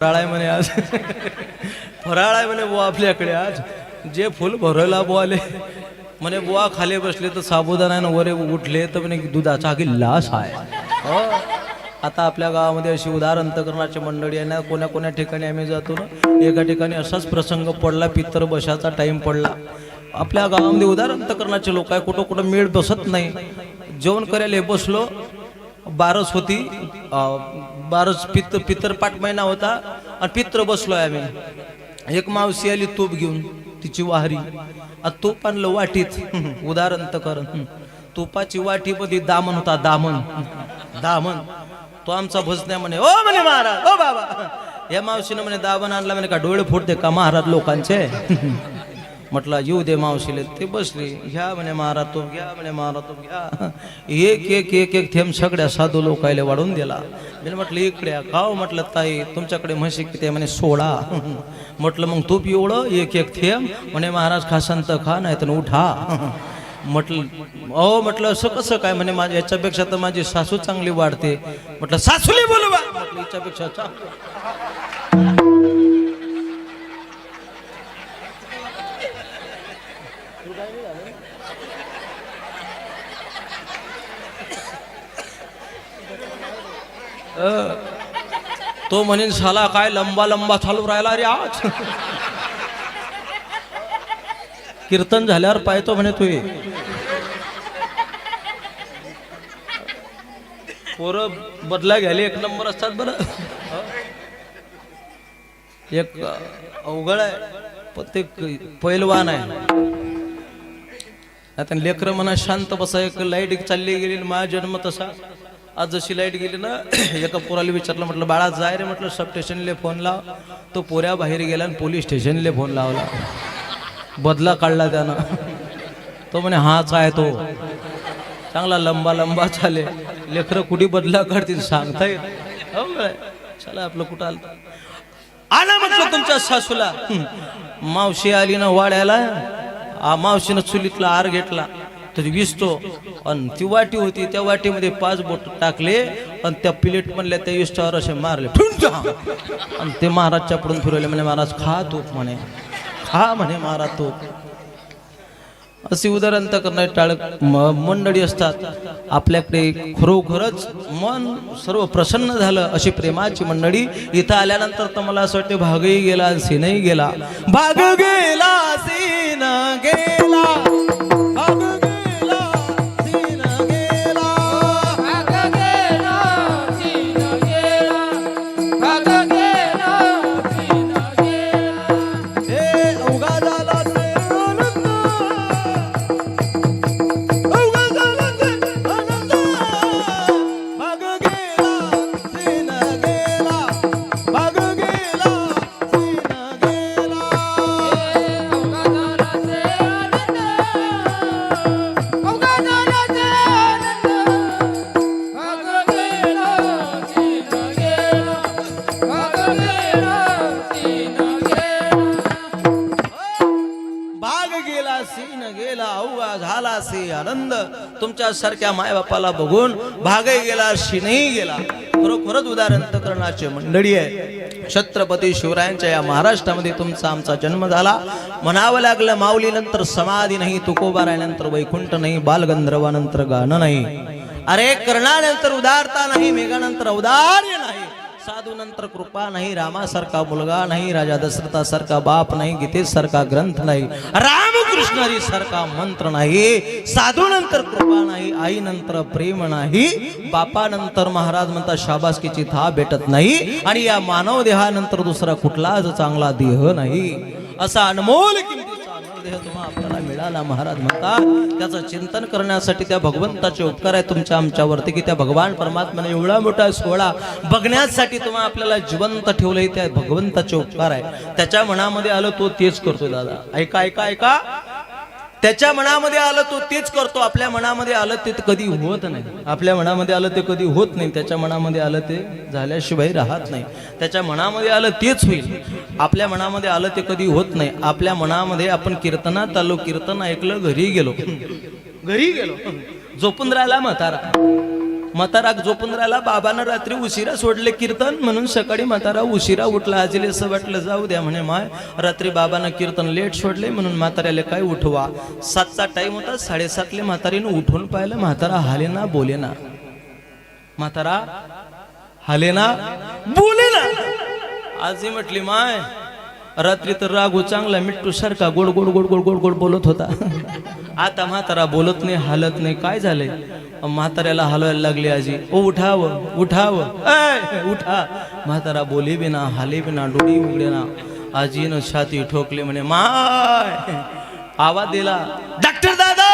फराळ आहे म्हणे आज फराळ आहे म्हणे बुवा आपल्याकडे आज जे फुल भरायला बुवाले म्हणे बुवा खाली बसले तर साबुदाण्यानं वरे उठले तर म्हणे दुधाचा गिल्लास आहे. हो आता आपल्या गावामध्ये अशी उदाहरण अंतकरणाची मंडळी आहे ना, कोण्या कोण्या ठिकाणी आम्ही जातो ना, एका ठिकाणी असाच प्रसंग पडला, पितर बसाचा टाइम पडला. आपल्या गावामध्ये उदाहरण अंतकरणाचे लोक आहे, कुठं कुठं मेळ बसत नाही. जेवण करायला बसलो, बारस होती, बारस पितरपाठ महिना होता आणि पित्र बसलोय आम्ही. एक मावशी आली तूप घेऊन, तिची वाहरी, तूप आणलं वाटीत, उदाहरण अंतकरण तुपाची वाटी मध्ये दामन होता, दामन. तो आमचा भजन्या म्हणे, ओ म्हणे महाराज, ओ बाबा. या मावशीने म्हणे दामन आणला म्हणे, का डोळे फुटते का महाराज लोकांचे. म्हटलं येऊ दे मावशीले. ते बसले, घ्या म्हणे महाराज तो, घ्या म्हणे महाराज तो, घ्या. एक एक एक एक थेंब सगळ्या साधू लोकायला वाढून दिला. मी म्हटलं इकडे खाव. म्हटलं ताई तुमच्याकडे म्हशी किती आहे म्हणे 16. म्हटलं मग तूप एवढं एक एक थेंब. म्हणे महाराज खासान तर खा, नाही तर उठा. म्हटलं अहो, म्हटलं असं कसं काय. म्हणे माझ्या याच्यापेक्षा तर माझी सासू चांगली वाढते. म्हटलं सासूली बोलवा. म्हटलं याच्यापेक्षा तो म्हणेन साला काय लंबा लंबा चालू राहिला रे आज. कीर्तन झाल्यावर पाहतो म्हणे तू. पोरं बदला घ्यायला एक नंबर असतात बरं. एक अवघड आहे, प्रत्येक पैलवान आहे. आता लेकरं म्हणा शांत बसा. एक लाईट चालली गेली, माझा जन्म तसा. आज जशी लाईट गेली ना, एका पोराला विचारलं, म्हटलं बाळा जाय रे, म्हटलं सब स्टेशनले फोन लाव. तो पोऱ्या बाहेर गेला आणि पोलीस स्टेशनले फोन लावला. बदला काढला त्यानं. तो म्हणे हाच आहे तो, चांगला लंबा लंबा चाले. लेकरं कुठे बदला काढतील सांगता येत. हो काय चला आपलं कुठं आलं म्हटलं तुमच्या सासूला. मावशी आली ना वाड्याला, मावशीनं चुलीतला आर घेतला तर विसतो, आणि ती वाटी होती, त्या वाटीमध्ये 5 बोट टाकले आणि त्या प्लेट म्हणल्या त्या विस्टावर असे मारले, आणि ते महाराजच्या पुढून फिरवले. म्हणे महाराज खा तूप, म्हणे खा म्हणे महाराज तूप. अशी उदाहरण करणारे टाळक मंडळी असतात. आपल्याकडे खरोखरच मन सर्व प्रसन्न झालं अशी प्रेमाची मंडळी. इथं आल्यानंतर तर मला असं वाटतं भागही गेला सीनही गेला. भाग गेला सीन गेला, भाग गेला सीन गेला, भाग गेला सीन गेला, भाग गेला सीन गेला. हे अवघा झाला ते आनंद, अवघा झाला ते आनंद. भाग गेला सीन गेला, भाग गेला सीन गेला. अवघा झाला ते आनंद, अवघा झाला ते आनंद, भाग गेला सीन गेला, भाग गेला सीन गेला. भाग गेला सीन गेला, अवघा झाला सी आनंद. तुमच्या सारख्या मायबापाला बघून भागही गेला सीनही गेला. खरोखरच उदाहरण अंतकरणाची मंडळी आहे. छत्रपती शिवरायांच्या या महाराष्ट्रामध्ये तुमचा आमचा जन्म झाला. म्हणावं लागलं माऊली नंतर समाधी नाही, तुकोबारायनंतर वैकुंठ नाही, बालगंधर्वानंतर गाणं नाही. अरे कर्णानंतर उदारता नाही, मेघानंतर औदार्य नाही, साधू नंतर कृपा नाही, रामासारखा मुलगा नाही, राजा दशरथासारखा बाप नाही, गीतेसारखा ग्रंथ नाही, रामकृष्ण हरी सारखा मंत्र नाही, साधू नंतर कृपा नाही, आई नंतर प्रेम नाही, बापानंतर महाराज म्हणता शाबासकीची थाप भेटत नाही, आणि या मानव देहानंतर दुसरा कुठलाच चांगला देह नाही. असा अनमोल किमतीचा देह तुम्हा आपल्याला मिळाला. महाराज म्हणतात त्याचं चिंतन करण्यासाठी त्या भगवंताचे उपकार आहे तुमच्या आमच्यावरती, की त्या भगवान परमात्म्याने एवढा मोठा सोहळा बघण्यासाठी तुम्हा आपल्याला जिवंत ठेवलंय. त्या भगवंताचे उपकार आहे. त्याच्या मनामध्ये आलं तो तेच करतो. दादा ऐका ऐका ऐका, त्याच्या मनामध्ये आलं तो तेच करतो. आपल्या मनामध्ये आलं ते कधी होत नाही. आपल्या मनामध्ये आलं ते कधी होत नाही. त्याच्या मनामध्ये आलं ते झाल्याशिवाय राहत नाही. त्याच्या मनामध्ये आलं तेच होईल. आपल्या मनामध्ये आलं ते कधी होत नाही. आपल्या मनामध्ये आपण कीर्तनात आलो, कीर्तन ऐकलं, घरी गेलो, झोपून राहिला म्हातारा, म्हातारा झोपून राहिला. बाबानं रात्री उशिरा सोडले कीर्तन म्हणून सकाळी म्हातारा उशिरा उठला. आजीले असं वाटलं जाऊ द्या म्हणे माय, रात्री बाबानं कीर्तन लेट सोडले म्हणून म्हाताऱ्याला काय उठवा. 7चा टाइम होता. 7:30 म्हातारीनं उठून पाहिलं. म्हातारा हाले ना बोले ना. म्हातारा हाले ना बोले ना. आजी म्हटली माय रात्री तर रागू चांगला मिट्टू सारखा गोड गोड गोड गोड गोड गोड बोलत होता. आता म्हातारा बोलत नाही, हालत नाही. काय झालंय? म्हाताऱ्याला हलवायला लागली आजी. ओ उठावं उठावं, उठा. म्हातारा बोले बिना, हाले बिना, डोळी उघडे ना. आजीनं छाती ठोकली म्हणे माय. आवाज दिला, डॉक्टर दादा.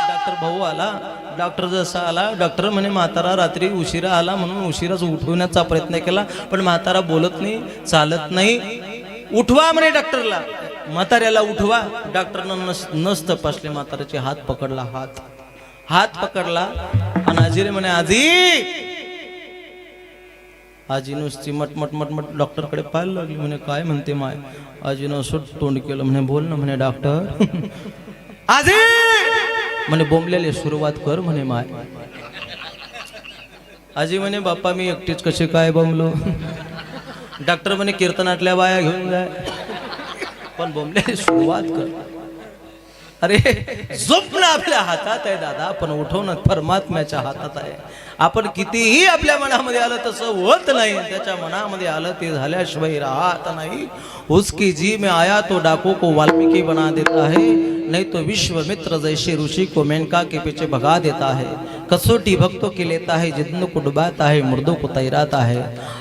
डॉक्टर भाऊ आला. डॉक्टर जसा आला, डॉक्टर म्हणे म्हातारा रात्री उशिरा आला म्हणून उशिराच उठवण्याचा प्रयत्न केला, पण म्हातारा बोलत नाही, चालत नाही. उठवा म्हणे डॉक्टरला. म्हाताऱ्याला उठवा. डॉक्टरनं नस तपासले. म्हाताऱ्याचे हात पकडला. हात पकडला आणि आजीरे म्हणे आजी. आजी नुसती मटमट मटमट डॉक्टरकडे पाहायला लागली. म्हणे काय म्हणते माय? आजीनं सुट तोंड केलं. म्हणे बोल ना म्हणे डॉक्टर. आजी म्हणे बोंबलेले सुरुवात कर म्हणे माय. आजी म्हणे बाप्पा मी एकटीच कसे काय बोंबलो. डॉक्टर म्हणे कीर्तनातल्या बाया घेऊन जाय, पण बोंबलेली सुरुवात कर. अरे झोपणं आपल्या हातात आहे दादा, पण उठवणं परमात्म्याच्या हातात आहे. आपण कितीही आपल्या मनामध्ये आलं तसं होत नाही. त्याच्या मनामध्ये आलं ते झाल्याशिवाय राहत नाही. उसकी जी में आया तो डाकू को वाल्मीकि बना देता है, नहीं तो विश्वामित्र जैसे ऋषि को मेनका के पीछे भगा देता है. कसौटी भक्तों की लेता है, जिद्दों को डुबाता है, मुर्दों को तैराता है.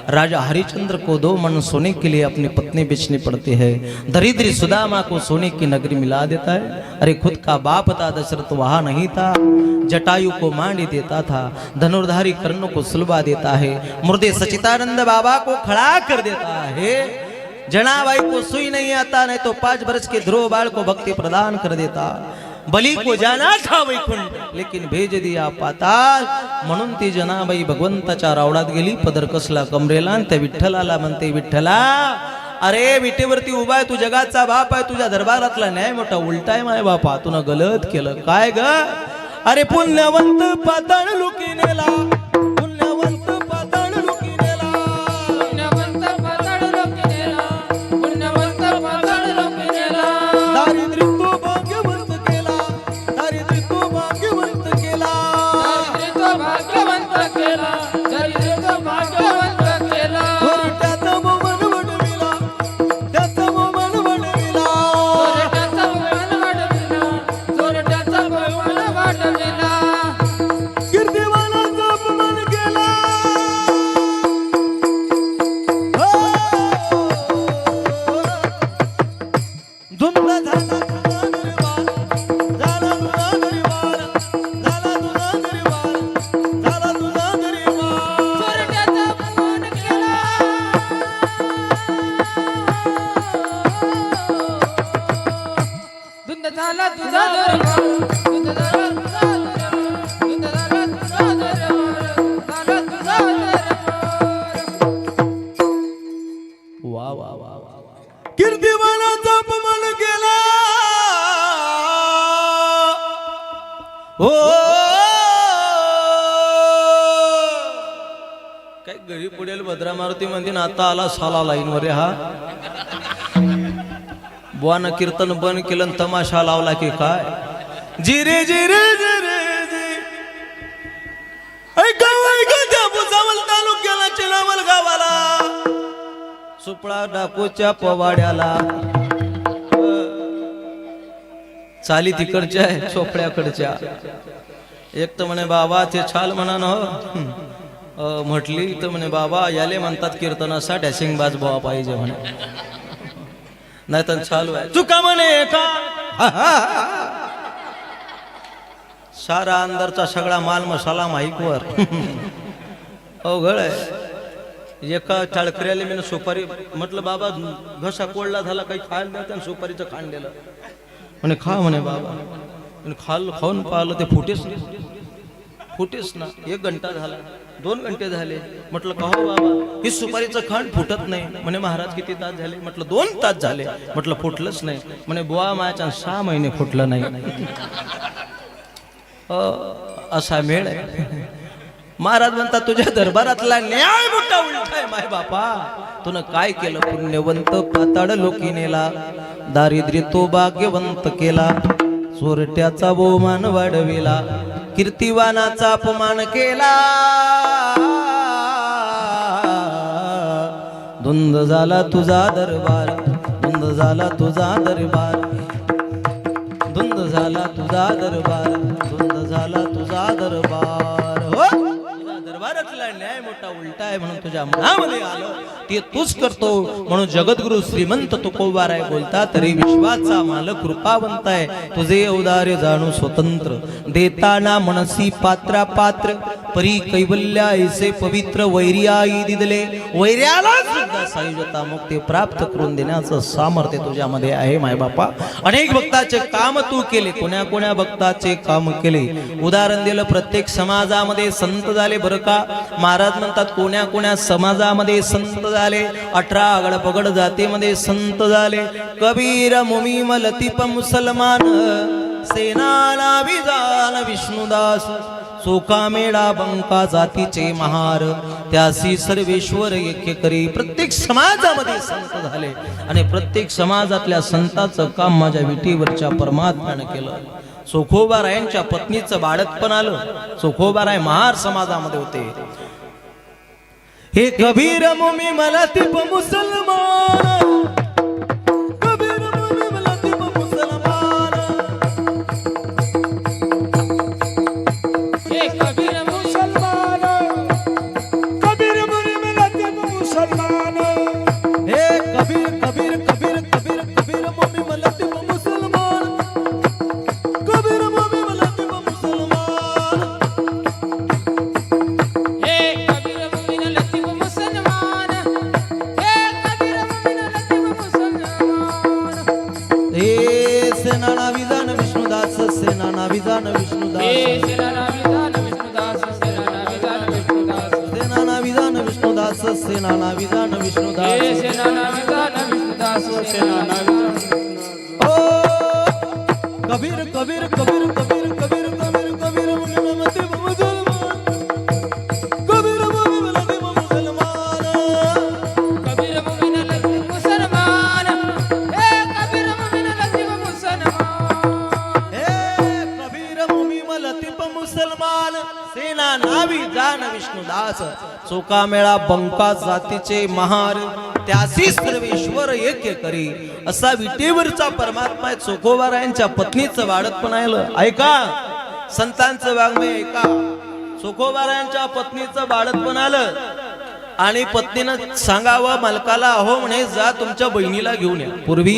राजा हरिश्चंद्र को 2 मन सोने के लिए अपनी पत्नी बेचनी पड़ती है. दरिद्री सुदामा को सोने की नगरी मिला देता है. अरे खुद का बाप था दशरथ वहाँ नहीं था, जटायु को मांडी देता था. धनुर्धारी कर्ण को सुलभा देता है. मुर्दे सचिदानंद बाबा को खड़ा कर देता है. जनाबाई को सुई नहीं आता, नहीं तो 5 वर्ष के ध्रुव बाल को भक्ति प्रदान कर देता. बली को जाना था वैकुंठ, लेकिन भेज दिया पाताल. म्हणून ती जनाबाई भगवंताच्या रावडात गेली. पदर कसला कमरेला आणि त्या विठ्ठलाला म्हणते विठ्ठला अरे विटेवरती उभा आहे, तू जगाचा बाप आहे, तुझ्या दरबारातला न्याय मोठा उलटा आहे. माय बापा तुला गलत केलं काय ग? अरे पुण्यवंत पाताळ लुकी नेला, पुण्यवंत पाताळ लुकी नेला, पुण्यवंत पाताळ लोकी नेला, पुण्यवंत पाताळ लोकी नेला. दारिद्र्य तो भाग्यवंत केला, दारिद्र्य तो भाग्यवंत केला, दारिद्र्य तो भाग्यवंत केला, दारिद्र्य तो भाग्यवंत केला. त्याचा मोमन वडविला, त्याचा मोमन वडविला, चोरट्याचा भगवान वाढविला, चोरट्याचा भगवान वाढविला. कीर्तिवानाचा अपमान केला. धुंद झाला तुझा निर्वाण, झाला तुझा निर्वाण, झाला तुझा निर्वाण, झाला तुझा निर्वाण. चोरट्याचा अपमान केला. धुंद झाला तुझा दरबार, धुंद झाला तुझा दरबार, धुंद झाला तुझा दरबार, झाला तुझा दरबार. वा वा वा वा वा. कीर्तिमानाचा अपमान केला. हो काय घरी पुढेल भद्रा मारुती मंदिर आता आला साला लाईनवर हा. बुवानं कीर्तन बंद केलं आणि तमाशा लावला की काय. जिरे जिरे जिरे जी त्या भुसावळ तालुक्याला चिलावल गावाला सुपळा डाकोच्या पवाड्याला चाली तिकडच्या आहे चोपड्याकडच्या. एक तर म्हणे बाबा ते छाल म्हणा न म्हटली तर म्हणे बाबा याले म्हणतात कीर्तनाचा डॅशिंग बाज बाबा पाहिजे म्हणे, नाही तर चालू आहे चुका म्हणे का. सारा अंदरचा सगळा माल मसाला माईकवर अवघड आहे. एका टाळकऱ्याला मी सुपारी म्हटलं बाबा घसा कोळला झाला काही खायला द्या, सुपारीचं खाण दिलं म्हणे खा म्हणे बाबा. खाऊन पाहिलं ते फुटेच ना. 1 घंटा झाला, 2 घंटे झाले. म्हटलं का हो बाबा ही सुपारीचं खांड फुटत नाही म्हणे. महाराज किती तास झाले? म्हटलं 2 तास झाले. म्हटलं फुटलंच नाही म्हणे. बुवा माझ्या 6 महिने फुटलं नाही. असा मेळ आहे. महाराज म्हणतात तुझ्या दरबारातला न्याय मोठा उलटा आहे माय बापा. तुन काय केलं? पुण्यवंत पाताळ लोकी नेला, दारिद्र्य तो भाग्यवंत केला, चोरट्याचा बहुमान वाढविला, कीर्तिवानाचा अपमान केला. धुंद झाला तुझा दरबार, धुंद झाला तुझा दरबार, धुंद झाला तुझा दरबार, धुंद झाला तुझा दरबार. हो, तुझा दरबारातला न्याय मोठा उलटा आहे म्हणून तुझ्या मनामध्ये आलं, ते तूच करतो म्हणून जगद्गुरु श्रीमंत तुकोबाराय बोलता, तरी विश्वाचा मालक कृपावंत आहे, तुझे औदार्य जाणू स्वतंत्र, देताना मनसी पात्रा पात्र, परी कैवल्या ऐसे पवित्र, वैर्याई दिदले, वैर्याला सुद्धा सायुजता मुक्ती प्राप्त करून देण्याचं सामर्थ्य तुझ्यामध्ये आहे माय बापा. अनेक भक्ताचे काम तू केले, कोण्या कोण्या भक्ताचे काम केले. उदाहरण दिलं, प्रत्येक समाजामध्ये संत झाले बरं का. महाराज म्हणतात कोण्या कोण्या समाजामध्ये संत झाले, 18 आगड पगड जातीमध्ये संत झाले. कबीर मुमीम लतीफ मुसलमान, सेनाला विजान विष्णुदास, चोका मेळा बंका जातीचे महार, त्यासी सर्वेश्वर ऐक्य करी. प्रत्येक समाजामध्ये संत झाले आणि प्रत्येक समाजातल्या संताचं काम माझ्या विटीवरच्या परमात्म्यानं केलं. चोखोबारायांच्या पत्नीचं बाळतपण आलं. चोखोबाराय महार समाजामध्ये होते. हे कबीर मुमी मला तिप मुसलमान, कबीर मुमी मला तिप मुसलमान, हे कबीर मुसलमान, कबीर मुनी मिला तिप मुसलमान, हे कबीर कबीर कबीर कबीर कबीर मुमी मला तिप मुसलमान, कबीर मुमी मला तिप मुसलमान. हे कबीर मुमीन लतीफ मुसलमान, हे कबीर मुमीन लतीफ मुसलमान. हे सेनाना विजान विष्णुदास, सेनाना विजान हे विष्णुदास, सेनाना विधान विष्णुदास, सेनाना विधान विष्णुदास, सेनाना विजान विष्णुदास, सेनाना विजान हे विष्णुदास. सेनाना विधान विष्णुदास, सेनाना विधान. ओ कबीर कबीर कबीर कबीर कबीर कबीर कबीर मुनी मला तिप मुसलमान, कबीर मुनी मला तिप मुसलमान. कबीर मुमीन लतीफ मुसलमान, हे कबीर मुमीन लतीफ मुसलमान. हे कबीर मुमी मला तिप मुसलमान, सेना नावी जान विष्णुदास, चोका मेळा बंका जातीचे महार, त्यासी सर्वेश्वर ऐक्य करी. असा विटेवरचा परमात्मा आहे. चोखोबारायांच्या पत्नीचं वाढतपण आलं. ऐका, संतांचं वाङ्मय ऐका. चोखोबारायांच्या पत्नीचं बाळतपण आलं आणि पत्नीनं सांगावं मालकाला, अहो म्हणे जा तुमच्या बहिणीला घेऊन या. पूर्वी